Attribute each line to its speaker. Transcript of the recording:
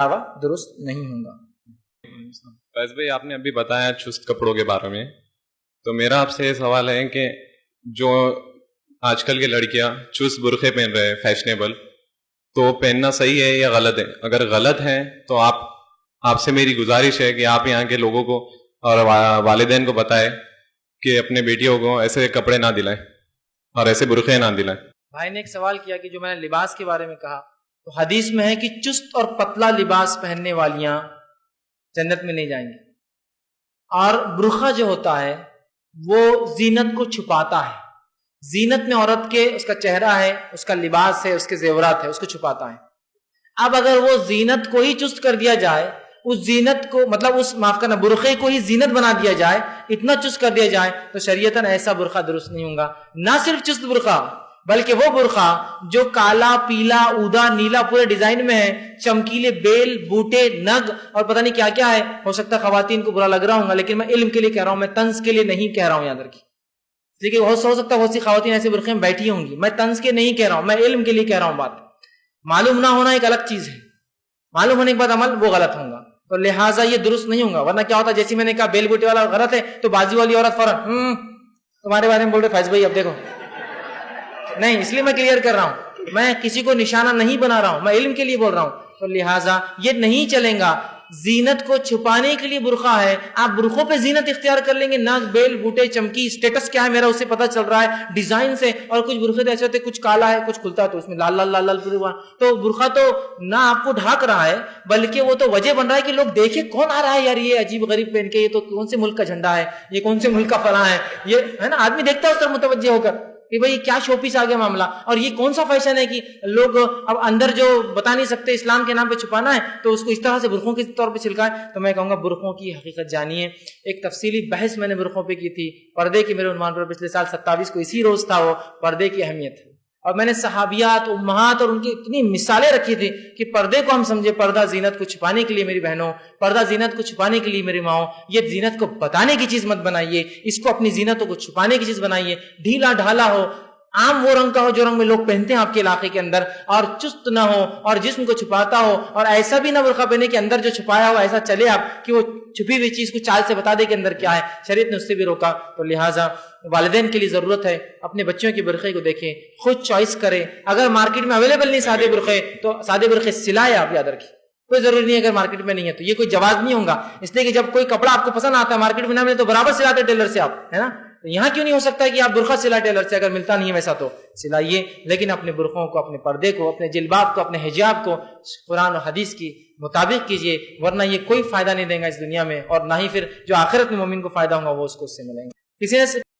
Speaker 1: دعویٰ درست نہیں ہوگا۔
Speaker 2: فیض بھائی، آپ نے ابھی بتایا چست کپڑوں کے بارے میں، تو میرا آپ سے یہ سوال ہے کہ جو آج کل کی لڑکیاں چست برقعے پہن رہے ہیں فیشنیبل، تو پہننا صحیح ہے یا غلط ہے؟ اگر غلط ہے تو آپ سے میری گزارش ہے کہ آپ یہاں کے لوگوں کو اور والدین کو بتائیں کہ اپنے بیٹیوں کو ایسے کپڑے نہ دلائیں اور ایسے برقعے نہ دلائیں۔
Speaker 1: بھائی نے ایک سوال کیا کہ جو میں نے لباس کے بارے میں کہا، تو حدیث میں ہے کہ چست اور پتلا لباس پہننے والیاں جنت میں نہیں جائیں گی، اور برقعہ جو ہوتا ہے وہ زینت کو چھپاتا ہے۔ زینت میں عورت کے اس کا چہرہ ہے، اس کا لباس ہے، اس کے زیورات ہے، اس کو چھپاتا ہے۔ اب اگر وہ زینت کو ہی چست کر دیا جائے، اس زینت کو مطلب اس معاف کرنا برقعے کو ہی زینت بنا دیا جائے، اتنا چست کر دیا جائے، تو شریعتاً ایسا برقعہ درست نہیں ہوگا۔ نہ صرف چست برقعہ، بلکہ وہ برقعہ جو کالا، پیلا، اودا، نیلا پورے ڈیزائن میں ہے، چمکیلے بیل، بوٹے، نگ اور پتہ نہیں کیا کیا ہے۔ ہو سکتا ہے خواتین کو برا لگ رہا ہوں، لیکن میں علم کے لیے کہہ رہا ہوں، میں طنز کے لیے نہیں کہہ رہا ہوں۔ یاد رکھیے، لیکن ہو سکتا ہے بہت سی خواتین ایسے برقعے میں بیٹھی ہوں گی، میں طنز کے نہیں کہہ رہا ہوں، میں علم کے لیے کہہ رہا ہوں۔ بات معلوم نہ ہونا ایک الگ چیز ہے، معلوم ہونے کے بعد عمل وہ غلط ہوگا، تو لہٰذا یہ درست نہیں ہوگا۔ ورنہ کیا ہوتا ہے، جیسے میں نے کہا بیل بوٹے والا غلط ہے، تو بازی والی عورت فوراً تمہارے بارے میں بول رہے فیض بھائی اب دیکھو۔ نہیں، اس لیے میں کلیئر کر رہا ہوں، میں کسی کو نشانہ نہیں بنا رہا ہوں، میں علم کے لیے بول رہا ہوں۔ تو لہٰذا یہ نہیں چلیں گا۔ زینت کو چھپانے کے لیے برقعہ ہے، آپ برقعوں پہ زینت اختیار کر لیں گے، ناک، بیل، بوٹے، چمکی، اسٹیٹس کیا ہے میرا اسے پتہ چل رہا ہے ڈیزائن سے۔ اور کچھ برقعے ایسے ہوتے، کچھ کالا ہے، کچھ کھلتا ہے تو اس میں لال لال لال لال پورے ہوا، تو برقعہ تو نہ آپ کو ڈھانک رہا ہے، بلکہ وہ تو وجہ بن رہا ہے کہ لوگ دیکھیں کون آ رہا ہے یار، یہ عجیب غریب پہن کے، یہ تو کون سے ملک کا جھنڈا ہے، یہ کون سے ملک کا فلاں ہے، یہ ہے نا، آدمی دیکھتا ہے اس طرح متوجہ ہو کر کہ بھئی کیا شو پیس آ گیا معاملہ، اور یہ کون سا فیشن ہے کہ لوگ اب اندر جو بتا نہیں سکتے اسلام کے نام پہ چھپانا ہے تو اس کو اس طرح سے برقعوں کے طور پہ چھلکائے۔ تو میں کہوں گا برقعوں کی حقیقت جانیے۔ ایک تفصیلی بحث میں نے برقعوں پہ کی تھی پردے کے میرے عنوان پر، پچھلے سال 27 کو اسی روز تھا وہ، پردے کی اہمیت ہے، اور میں نے صحابیات، امہات اور ان کی اتنی مثالیں رکھی تھی کہ پردے کو ہم سمجھے پردہ زینت کو چھپانے کے لیے میری بہنوں، پردہ زینت کو چھپانے کے لیے میری ماؤں، یہ زینت کو بتانے کی چیز مت بنائیے، اس کو اپنی زینتوں کو چھپانے کی چیز بنائیے۔ ڈھیلا ڈھالا ہو، عام وہ رنگ کا ہو جو رنگ میں لوگ پہنتے ہیں آپ کے علاقے کے اندر، اور چست نہ ہو اور جسم کو چھپاتا ہو، اور ایسا بھی نہ برقعہ پہنے کہ اندر جو چھپایا ہو ایسا چلے آپ کہ وہ چھپی ہوئی چیز کو چال سے بتا دے کہ اندر کیا ہے۔ شریعت نے اس سے بھی روکا۔ تو لہٰذا والدین کے لیے ضرورت ہے اپنے بچوں کے برقعے کو دیکھیں، خود چوائس کریں۔ اگر مارکیٹ میں اویلیبل نہیں سادے برقعے تو سادے برقعے سلائے، آپ یاد رکھیں، کوئی ضروری نہیں ہے اگر مارکیٹ میں نہیں ہے تو یہ کوئی جواز نہیں ہوگا، اس لیے کہ جب کوئی کپڑا آپ کو پسند آتا ہے مارکیٹ میں نہ ملے تو برابر سلاتے ٹیلر سے آپ، ہے نا، تو یہاں کیوں نہیں ہو سکتا ہے کہ آپ برقعہ سلا ٹیلر سے، اگر ملتا نہیں ہے ویسا تو سلائیے، لیکن اپنے برقعوں کو، اپنے پردے کو، اپنے جلباب کو، اپنے حجاب کو قرآن و حدیث کی مطابق کیجئے، ورنہ یہ کوئی فائدہ نہیں دیں گا اس دنیا میں، اور نہ ہی پھر جو آخرت میں مومن کو فائدہ ہوگا وہ اس کو اس سے ملیں گے۔ کسی نے